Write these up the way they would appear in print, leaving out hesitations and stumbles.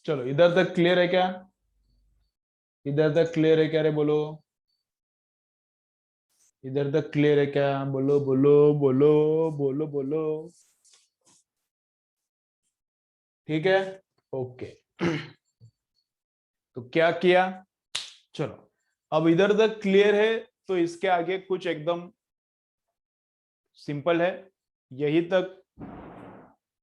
चलो इधर तक क्लियर है क्या? इधर तक क्लियर है क्या रे? बोलो, इधर तक क्लियर है क्या? बोलो बोलो बोलो बोलो बोलो। ठीक है, ओके। तो क्या किया? चलो, अब इधर तक क्लियर है, तो इसके आगे कुछ एकदम सिंपल है। यही तक,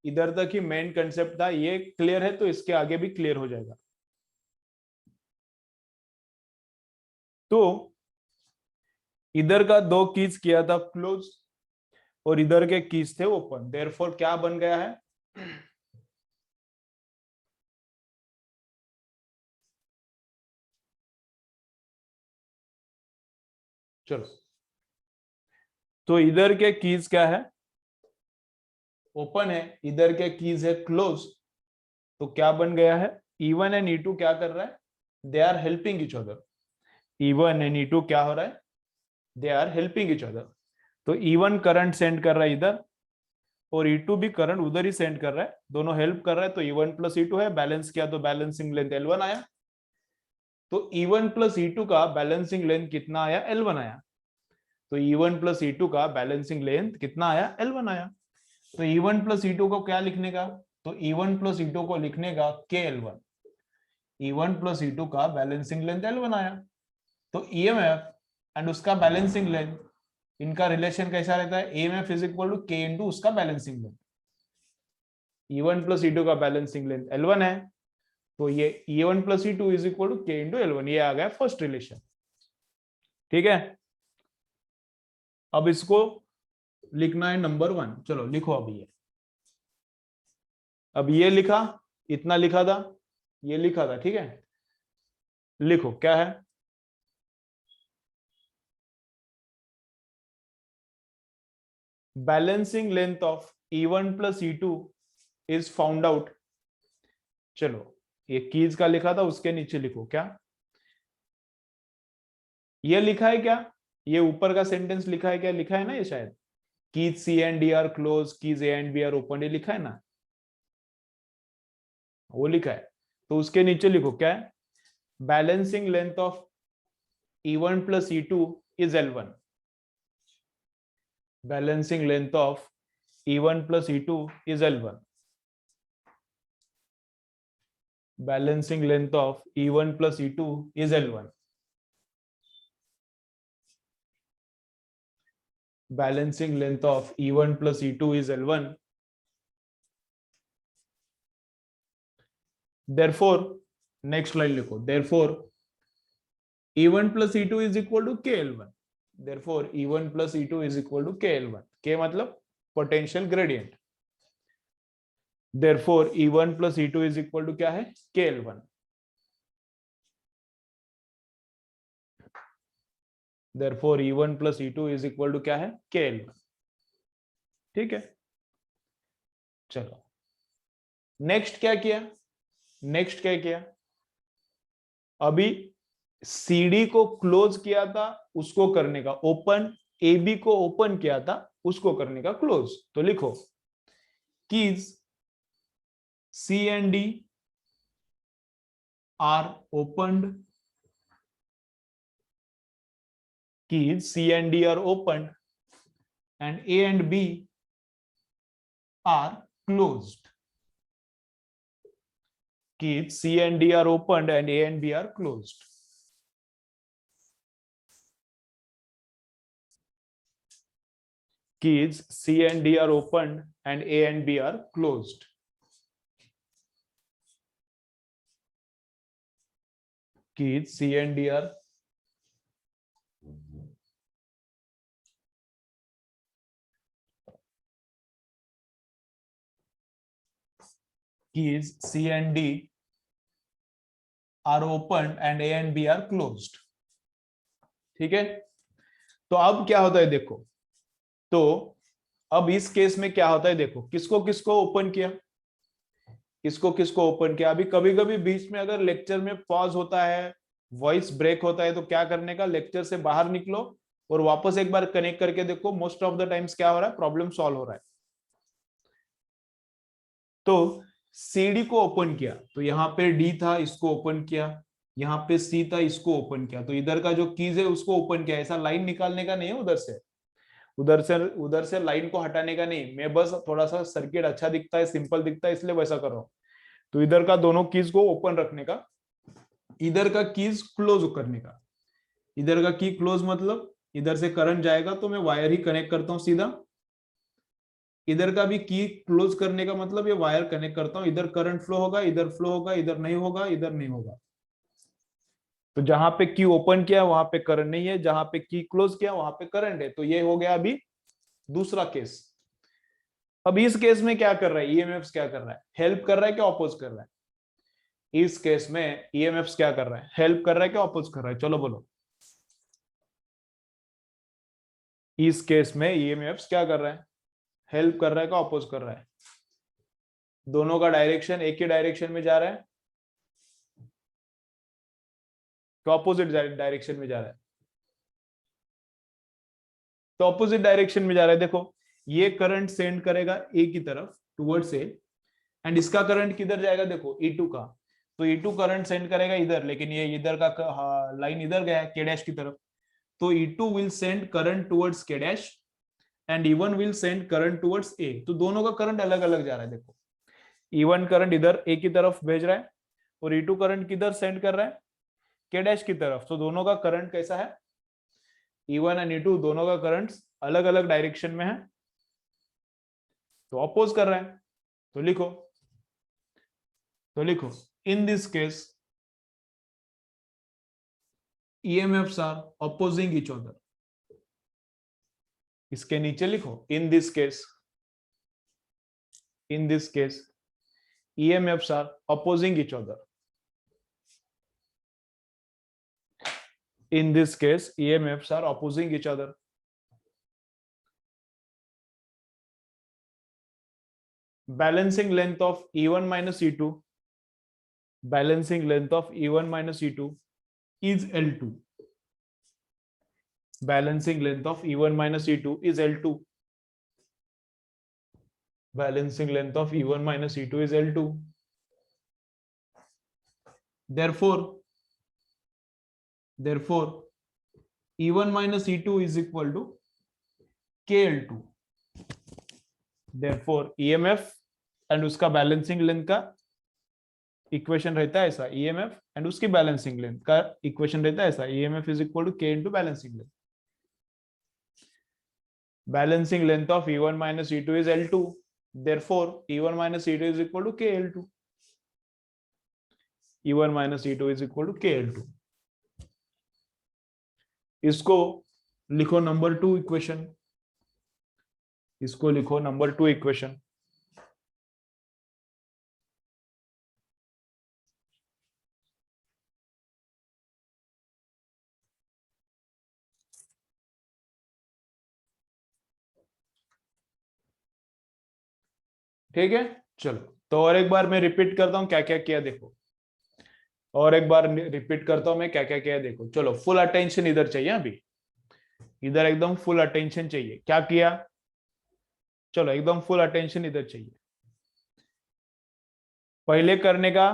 इधर तक ही मेन कंसेप्ट था, ये क्लियर है तो इसके आगे भी क्लियर हो जाएगा। तो इधर का दो कीज किया था क्लोज, और इधर के कीज थे ओपन, देयरफॉर क्या बन गया है? चलो, तो इधर के कीज क्या है? ओपन है। इधर के कीज है क्लोज। तो क्या बन गया है? E1 एंड E2 क्या कर रहा है? They are helping each other. E1 and E2 क्या हो रहा है? They are helping each other. तो E1 करंट सेंड कर रहा है इधर, और E2 भी करंट उधर ही सेंड कर रहा है, दोनों हेल्प कर रहा है। तो E1 प्लस E2 है, बैलेंस किया तो बैलेंसिंग लेंथ L1 आया। तो E1 प्लस E2 का बैलेंसिंग लेंथ कितना आया? L1 आया। तो E1 प्लस E2 का बैलेंसिंग लेंथ कितना आया? L1 आया। तो E1 प्लस E2 को क्या लिखने का? तो E1 प्लस E2 को लिखने का KL1। E1 प्लस E2 का बैलेंसिंग लेंथ L1 आया। तो EMF एंड उसका बैलेंसिंग लेंथ, इनका रिलेशन कैसा रहता है? EMF is equal to K into उसका balancing length. E1 plus E2 का बैलेंसिंग लेंथ L1 है, तो ये E1 plus E2 is equal to K into L1, ये आ गया फर्स्ट रिलेशन। ठीक है, अब इसको लिखना है नंबर 1। चलो लिखो अभी ये। अब ये लिखा, इतना लिखा था, ये लिखा था, ठीक है। लिखो क्या है? Balancing length of E1 plus E2 is found out. चलो, ये कीज का लिखा था, उसके नीचे लिखो क्या ये लिखा है? क्या ये ऊपर का सेंटेंस लिखा है? क्या लिखा है ना ये शायद, keys C and D are close, keys A and B are open, ये लिखा है ना? वो लिखा है। तो उसके नीचे लिखो क्या है? Balancing length of E1 plus E2 is L1। Balancing length of E1 plus E2 is L1। Balancing length of E1 plus E2 is L1। Balancing length of E1 plus E2 is L1। therefore next line लिखो, therefore E1 plus E2 is equal to KL1। therefore E1 plus E2 is equal to KL1। K मतलब potential gradient. therefore E1 plus E2 is equal to क्या है? KL1। therefore E1 plus E2 is equal to क्या है? KL1। ठीक है, चलो next क्या किया? नेक्स्ट क्या किया? अभी CD को क्लोज किया था, उसको करने का ओपन, AB को ओपन किया था, उसको करने का क्लोज। तो लिखो keys C and D are opened, keys C and D are opened and A and B are closed. Keys C and D are opened and A and B are closed. Keys C and D are opened and A and B are closed. Keys C and D are keys C and D are opened and A and B are closed. ठीक है, तो अब क्या होता है देखो, तो अब इस केस में क्या होता है देखो, किसको किसको ओपन किया, किसको किसको ओपन किया। अभी कभी कभी बीच में अगर लेक्चर में पॉज होता है, वॉइस ब्रेक होता है, तो क्या करने का, लेक्चर से बाहर निकलो और वापस एक बार कनेक्ट करके देखो, मोस्ट ऑफ द टाइम्स क्या हो रहा है, प्रॉब्लम सॉल्व हो रहा है। तो सीडी को ओपन किया, तो यहाँ पे डी था, इसको ओपन किया, यहाँ पे सी था, इसको ओपन किया, तो इधर का जो कीज है उसको ओपन किया। ऐसा लाइन निकालने का नहीं है उधर से लाइन को हटाने का नहीं, मैं बस थोड़ा सा सर्किट अच्छा दिखता है, सिंपल दिखता है, इसलिए वैसा कर रहा हूं। तो इधर का दोनों कीज को ओपन रखने का, इधर का कीज क्लोज करने का। इधर का की क्लोज मतलब इधर से करंट जाएगा तो मैं वायर ही कनेक्ट करता हूं सीधा। इधर का भी की क्लोज करने का मतलब ये वायर कनेक्ट करता हूं, इधर करंट फ्लो होगा, इधर फ्लो होगा, इधर नहीं होगा, इधर नहीं होगा। तो जहां पे की ओपन किया वहां पे करंट नहीं है, जहां पे की क्लोज किया वहां पे करंट है। तो ये हो गया अभी दूसरा केस। अब इस केस में क्या कर रहा है, ईएमएफ क्या कर रहा है, हेल्प कर रहा है क्या अपोज कर रहा है। इस केस में ईएमएफ क्या कर रहा है, हेल्प कर रहा है क्या अपोज कर रहा है, चलो बोलो। इस केस में ईएमएफ क्या कर रहा है, हेल्प कर रहा है क्या अपोज कर रहा है। दोनों का डायरेक्शन एक ही डायरेक्शन में जा रहा है, तो ऑपोजिट डायरेक्शन में जा रहा है। तो ऑपोजिट डायरेक्शन में जा रहा है। देखो ये करंट सेंड करेगा ए की तरफ टुवर्ड्स ए, एंड इसका करंट किधर जाएगा, देखो E2 का, तो E2 करंट सेंड करेगा इधर, लेकिन ये इधर का लाइन इधर गया है K' की तरफ, तो E2 will send current towards K' and E1 will send current towards A। तो दोनों का करंट अलग अलग जा रहा है। देखो E1 करंट इधर A की तरफ भेज रहा है और E2 करंट किधर सेंड कर रहा है, K' की तरफ। तो दोनों का करंट कैसा है, E1 एंड E2 दोनों का करंट अलग अलग डायरेक्शन में है, तो अपोज कर रहा है। तो लिखो in this case EMFs are opposing each other। इसके नीचे लिखो in this case EMFs are opposing each other। In this case EMFs are opposing each other। Balancing length of E1 minus E2, balancing length of E1 minus E2 is L2। Balancing length of E1 minus E2 is L2। Balancing length of E1 minus E2 is L2। Therefore E1 minus E2 is equal to KL2। Therefore EMF and उसका balancing length का equation रहता है ऐसा, EMF and उसकी balancing length का equation रहता है ऐसा, EMF is equal to K into balancing length. Balancing length of E1 minus E2 is L2। Therefore E1 minus E2 is equal to KL2। E1 minus E2 is equal to KL2। इसको लिखो number 2 equation, इसको लिखो number 2 equation. ठीक है, चलो तो और एक बार मैं रिपीट करता हूं क्या क्या किया देखो, और एक बार रिपीट करता हूं मैं क्या क्या किया देखो। चलो फुल अटेंशन इधर चाहिए, अभी इधर एकदम फुल अटेंशन चाहिए। क्या किया, चलो एकदम फुल अटेंशन इधर चाहिए। पहले करने का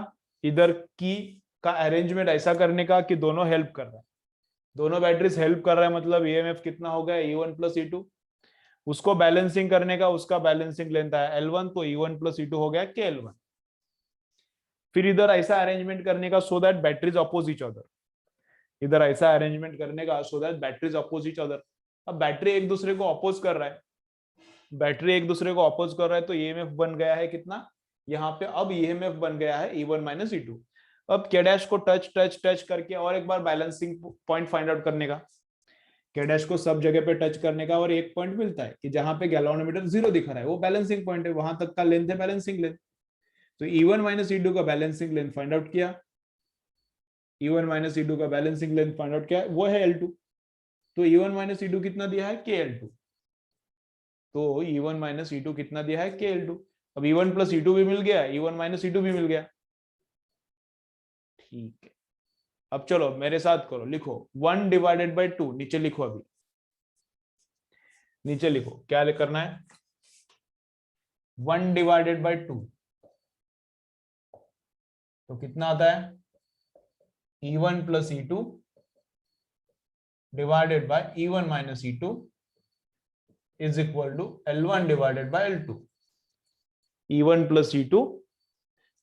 इधर की का अरेंजमेंट ऐसा करने का कि दोनों हेल्प कर रहा है, दोनों बैटरीज हेल्प कर रहा है, मतलब ईएमएफ कितना हो गया E1 प्लस E2। उसको बैलेंसिंग करने का उसका बैलेंसिंग लेंथ है L1, तो E1 प्लस E2 हो गया KL1। फिर इधर ऐसा अरेंजमेंट करने का so that batteries oppose each other, इधर ऐसा अरेंजमेंट करने का so that batteries oppose each other. अब बैटरी एक दूसरे को अपोज कर रहा है, बैटरी एक दूसरे को अपोज कर रहा है, तो ईएमएफ बन गया है कितना यहाँ पे, अब ईएमएफ बन गया है E1 माइनस E2। अब के डैश को टच टच टच करके और एक बार बैलेंसिंग पॉइंट फाइंड आउट करने का, के डैश को सब जगह पे टच करने का, और एक पॉइंट मिलता है कि जहां पे गैल्वेनोमीटर 0 दिखा रहा है वो बैलेंसिंग पॉइंट है, वहां तक का लेंथ है बैलेंसिंग लेंथ। तो E1 माइनस E2 का बैलेंसिंग लेंथ फाइंड आउट किया, E1 माइनस E2 का बैलेंसिंग लेंथ फाइंड आउट किया, वो है L2। तो E1 माइनस E2 कितना दिया है KL2, तो E1 माइनस E2 कितना दिया है KL2। अब E1 प्लस E2 भी मिल गया, E1 माइनस E2 भी मिल गया, ठीक है। अब चलो मेरे साथ करो, लिखो 1 डिवाइडेड बाई 2, नीचे लिखो, अभी नीचे लिखो क्या करना है, 1 डिवाइडेड बाई 2 तो कितना आता है E1 plus E2 divided by E1 minus E2 is equal to L1 divided by L2। E1 plus E2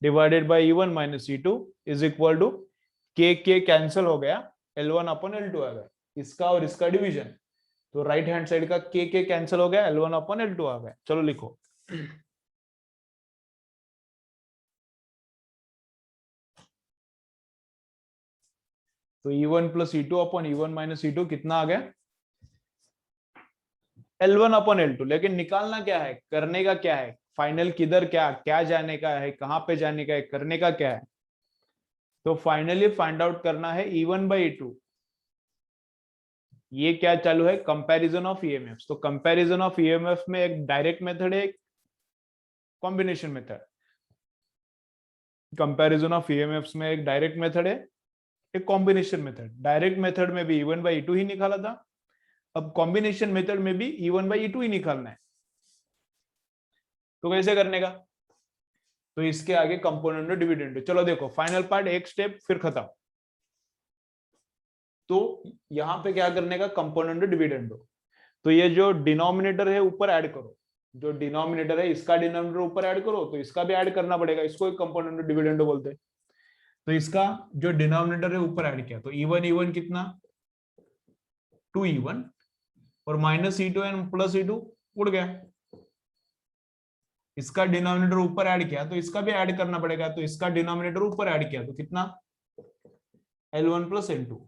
divided by E1 minus E2 is equal to K cancel हो गया, L1 अपन L2 आ गया, इसका और इसका डिवीजन, तो right hand side का के cancel हो गया, L1 अपन L2 आ गया। चलो लिखो, तो E1 प्लस E2 अपन E1 माइनस E2 कितना आ गया L1 अपन L2। लेकिन निकालना क्या है, करने का क्या है, फाइनल किधर क्या क्या जाने का है, कहां पे जाने का है, करने का क्या है, तो फाइनली फाइंड आउट करना है E1 बाई E2। ये क्या चालू है, कंपैरिजन ऑफ ईएमएफ। तो कंपैरिजन ऑफ ईएमएफ में एक डायरेक्ट मेथड है, एक combination method. Comparison of EMF में एक डायरेक्ट मेथड है, एक कॉम्बिनेशन मेथड। डायरेक्ट मेथड में भी E1 बाई E2 ही निकाला था, अब कॉम्बिनेशन मेथड में भी E1 बाई E2 ही निकालना है। तो कैसे करने का, तो इसके आगे कंपोनेंट डिविडेंड। चलो देखो फाइनल पार्ट, एक स्टेप फिर खत्म। तो यहां पे क्या करने का, कंपोनेंट डिविडेंड। तो ये जो डिनोमिनेटर है ऊपर ऐड करो, जो डिनोमिनेटर है इसका डिनोमिनेटर ऊपर ऐड करो, तो इसका भी ऐड करना पड़ेगा, इसको एक कंपोनेंट डिविडेंड बोलते हैं। तो इसका जो डिनोमिनेटर है ऊपर ऐड किया, तो E1 कितना 2E1 और minus E2 and plus E2 उड़ गया। इसका डिनोमिनेटर ऊपर ऐड किया, तो इसका भी ऐड करना पड़ेगा, तो इसका डिनोमिनेटर ऊपर ऐड किया तो कितना L1 प्लस L2,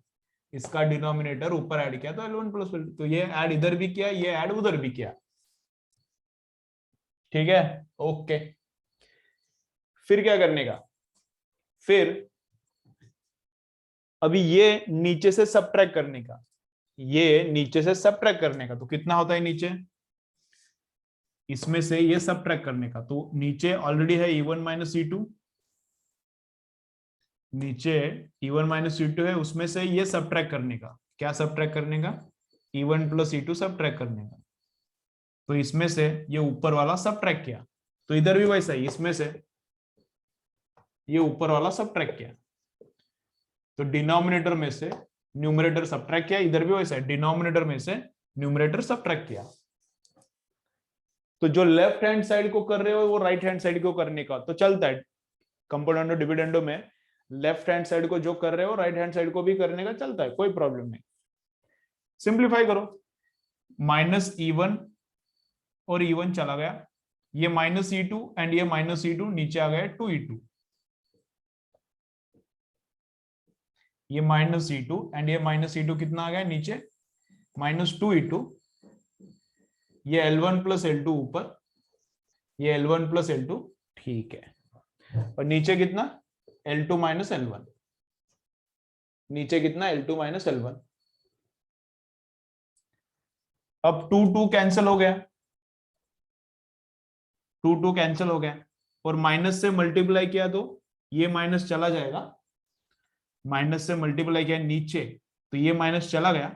इसका डिनोमिनेटर ऊपर ऐड किया तो L1 प्लस L2। तो ये ऐड इधर भी किया, ये ऐड उधर भी किया, ठीक है ओके। फिर क्या करने का, फिर अभी ये नीचे से सबट्रैक्ट करने का, ये नीचे से सबट्रैक्ट करने का, तो कितना होता है नीचे, इसमें से ये सबट्रैक्ट करने का, तो नीचे ऑलरेडी है E1 माइनस E2, नीचे E1 माइनस E2 है, उसमें से ये सबट्रैक्ट करने का, क्या सबट्रैक्ट करने का, E1 प्लस E2 सबट्रैक्ट करने का। तो इसमें से ये ऊपर वाला सबट्रैक्ट किया, तो इधर भी वैसा ही, इसमें से ये ऊपर वाला सबट्रैक्ट किया, तो डिनोमिनेटर में से न्यूमरेटर सबट्रैक्ट किया, इधर भी वैसा है, डिनोमिनेटर में से न्यूमरेटर सबट्रैक्ट किया। तो जो लेफ्ट हैंड साइड को कर रहे हो वो राइट हैंड साइड को करने का तो चलता है, कंपोनेंट डिविडेंडो में लेफ्ट हैंड साइड को जो कर रहे हो राइट हैंड साइड को भी करने का चलता है, कोई प्रॉब्लम नहीं। सिंप्लीफाई करो, माइनस E1 और E1 चला गया, ये माइनस E2 एंड ये माइनस E2 नीचे आ गया 2E2, ये माइनस E2 एंड ये माइनस E2 कितना आ गया नीचे माइनस 2E2, ये L1 प्लस L2 ऊपर, ये L1 प्लस L2, ठीक है। और नीचे कितना L2 माइनस L1, नीचे कितना L2 माइनस L1। अब 2 कैंसिल हो गया, 2 कैंसिल हो गया, और माइनस से मल्टीप्लाई किया तो ये माइनस चला जाएगा, माइनस से मल्टीप्लाई किया नीचे तो ये माइनस चला गया,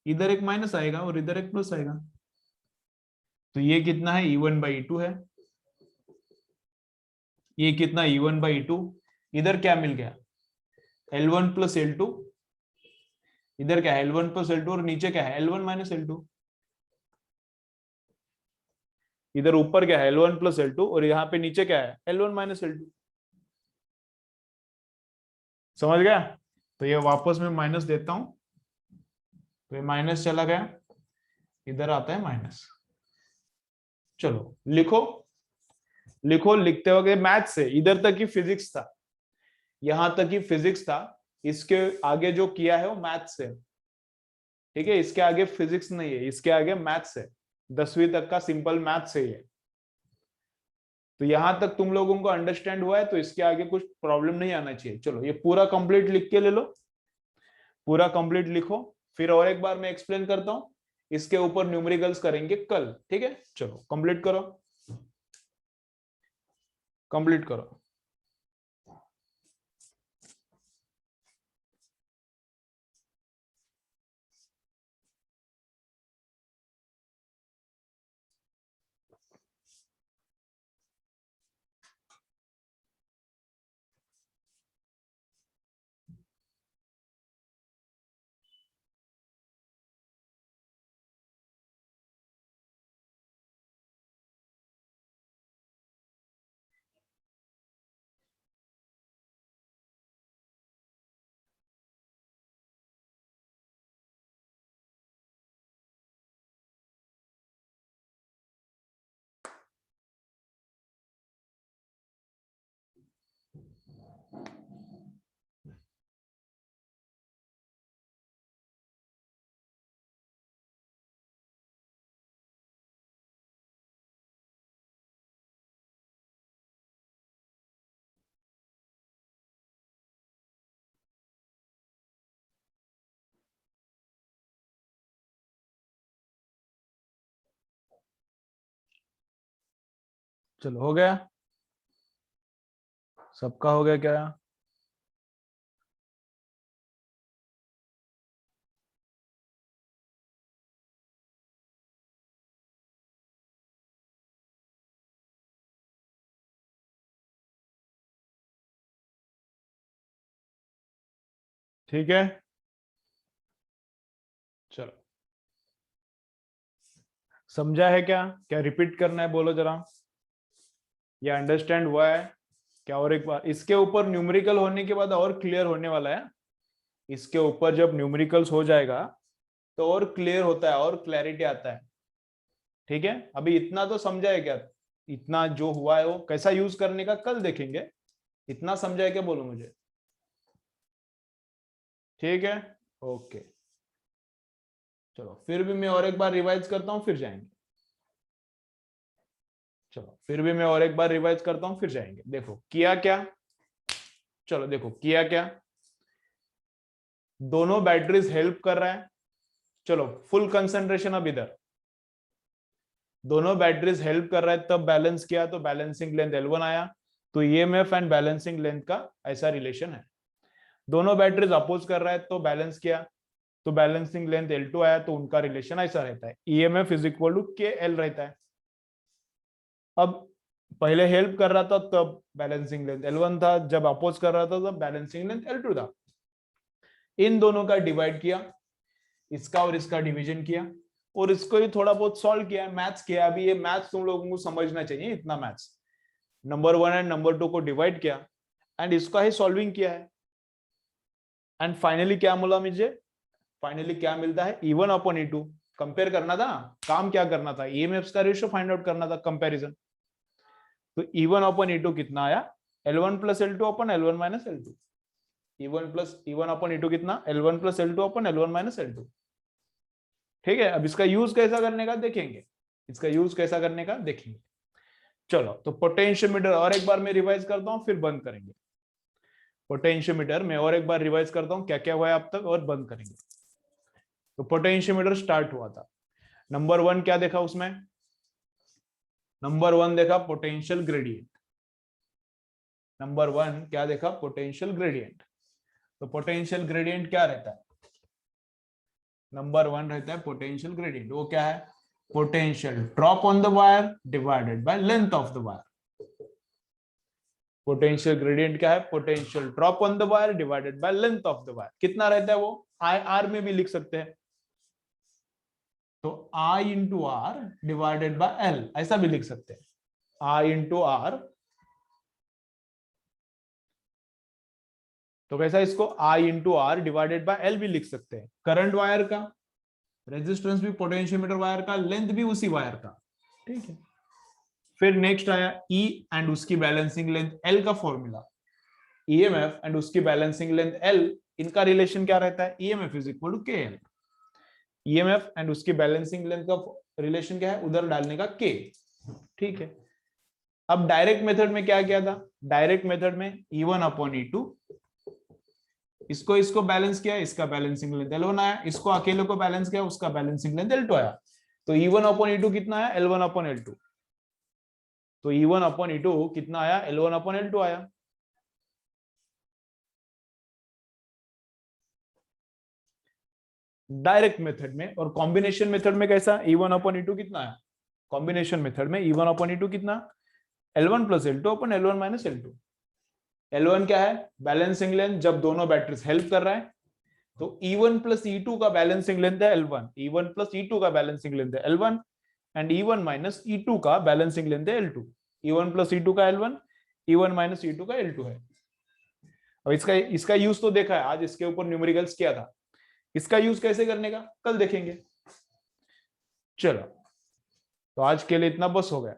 इधर एक माइनस आएगा और इधर एक प्लस आएगा, तो ये कितना है E1 बाई E2 है, ये कितना E1 बाई E2, इधर क्या मिल गया L1 प्लस L2, इधर क्या है L1 प्लस L2 और नीचे क्या है L1 माइनस L2, इधर ऊपर क्या है L1 प्लस L2 और यहाँ पे नीचे क्या है L1 माइनस L2। समझ गया? तो ये वापस मैं माइनस देता हूं, तो ये माइनस चला गया, इधर आता है माइनस। चलो लिखो, लिखो। लिखते वक्त मैथ से इधर तक ही फिजिक्स था, यहां तक ही फिजिक्स था, इसके आगे जो किया है वो मैथ्स है। ठीक है, इसके आगे फिजिक्स नहीं है, इसके आगे मैथ्स है। 10वीं तक का सिंपल मैथ्स है ये। तो यहां तक तुम लोगों को अंडरस्टैंड हुआ है, तो इसके आगे कुछ प्रॉब्लम नहीं आना चाहिए। चलो ये पूरा कंप्लीट लिख के ले लो, पूरा कंप्लीट लिखो, फिर और एक बार मैं एक्सप्लेन करता हूं। इसके ऊपर न्यूमेरिकल्स करेंगे कल। ठीक है, चलो कंप्लीट करो, कंप्लीट करो। चलो हो गया, सबका हो गया क्या? ठीक है, चलो समझा है क्या? क्या रिपीट करना है बोलो जरा, या अंडरस्टैंड हुआ है क्या? और एक बार इसके ऊपर न्यूमेरिकल होने के बाद और क्लियर होने वाला है। इसके ऊपर जब न्यूमेरिकल्स हो जाएगा तो और क्लियर होता है और क्लैरिटी आता है। ठीक है, अभी इतना तो समझा है क्या? इतना जो हुआ है वो कैसा यूज करने का कल देखेंगे। इतना समझा है क्या बोलो मुझे? ठीक है, ओके। चलो फिर भी मैं और एक बार रिवाइज करता हूं फिर जाएंगे। चलो फिर भी मैं और एक बार रिवाइज करता हूं फिर जाएंगे। देखो किया क्या, चलो देखो किया क्या, दोनों बैटरीज हेल्प कर रहा है। चलो फुल कंसंट्रेशन अब इधर, दोनों बैटरीज हेल्प कर रहा है, तब बैलेंस किया तो बैलेंसिंग लेंथ L1 आया। तो ईएमएफ एंड बैलेंसिंग लेंथ का ऐसा रिलेशन है। दोनों बैटरीज अपोज कर रहा है तो बैलेंस किया तो बैलेंसिंग लेंथ L2 आया, तो उनका रिलेशन ऐसा रहता है, EMF is equal to KL रहता है। अब पहले हेल्प कर रहा था तब बैलेंसिंग लेंथ L1 था, जब अपोज कर रहा था तब बैलेंसिंग लेंथ L2 था। इन दोनों का डिवाइड किया, इसका और इसका डिवीजन किया, और इसको ही थोड़ा बहुत सॉल्व किया, मैथ्स किया। अभी ये मैथ्स तुम लोगों को समझना चाहिए, इतना मैथ्स। नंबर 1 एंड नंबर 2 को डिवाइड किया एंड इसका ही सॉल्विंग किया है। एंड फाइनली क्या मिला मुझे? फाइनली क्या मिलता है? E1 upon E2। कंपेयर करना था, काम क्या करना था, ईएमएफ का रेशियो फाइंड आउट करना था, कंपैरिजन। तो E1 अपॉन E2 कितना आया? L1 plus L2 upon L1 minus L2। E1 upon E2 कितना? L1 plus L2 upon L1 minus L2। ठीक है, अब इसका यूज कैसा करने का देखेंगे, इसका यूज कैसा करने का देखेंगे। चलो तो पोटेंशियोमीटर और एक बार मैं रिवाइज करता हूं फिर बंद करेंगे। पोटेंशियोमीटर में और एक बार रिवाइज करता हूं क्या क्या हुआ है अब तक और बंद करेंगे। तो पोटेंशियोमीटर स्टार्ट हुआ था, नंबर 1 क्या देखा उसमें? नंबर 1 देखा पोटेंशियल ग्रेडियंट। नंबर 1 क्या देखा? Potential gradient. तो पोटेंशियल ग्रेडियंट क्या रहता है? नंबर 1 रहता है पोटेंशियल ग्रेडियंट, वो क्या है? Potential drop on the wire divided by length of the wire. Potential gradient क्या है? Potential drop on the wire divided by length of the wire. कितना रहता है वो? आई आर में भी लिख सकते हैं। तो I into R divided by L, ऐसा भी लिख सकते हैं, I इंटू आर। तो कैसा, इसको I into R divided by L भी लिख सकते हैं। करंट वायर का, रेजिस्टेंस भी पोटेंशियोमीटर वायर का, लेंथ भी उसी वायर का, ठीक है। फिर नेक्स्ट आया E एंड उसकी बैलेंसिंग लेंथ L का फॉर्मूला, EMF एंड उसकी बैलेंसिंग लेंथ L, इनका रिलेशन क्या रहता है, EMF is equal to KL। EMF and उसकी बैलेंसिंग लेंथ का रिलेशन क्या है, उधर डालने का K, ठीक है। अब डायरेक्ट मेथड में क्या किया था, डायरेक्ट मेथड में E1 अपॉन E2, इसको बैलेंस किया, इसका बैलेंसिंग लेंथ L1 आया, इसको अकेले को बैलेंस किया, उसका बैलेंसिंग लेंथ L2 आया। तो E1 अपॉन E2 कितना आया, L1 अपॉन L2। तो E1 अपॉन E2 कितना आया, L1 अपॉन L2 आया। डायरेक्ट मेथड में, और कॉम्बिनेशन मेथड में कैसा, E1 अपॉन E2 कितना आया, कॉम्बिनेशन मेथड में E1 अपॉन E2 कितना, L1 plus L2 upon L1 minus L2। L1 क्या है, बैलेंसिंग लेंथ, जब दोनों बैटरीज हेल्प कर रहा है, तो E1 प्लस E2 का बैलेंसिंग लेंथ है L1, E1 प्लस E2 का बैलेंसिंग लेंथ है L1, and E1 minus E2 का बैलेंसिंग लेंथ है L2। E1 प्लस E2 का L1, E1 माइनस E2 का L2 है। और इसका यूज तो देखा है, आज इसके ऊपर न्यूमेरिकल्स किया था, इसका यूज कैसे करने का कल देखेंगे। चलो, तो आज के लिए इतना बस हो गया।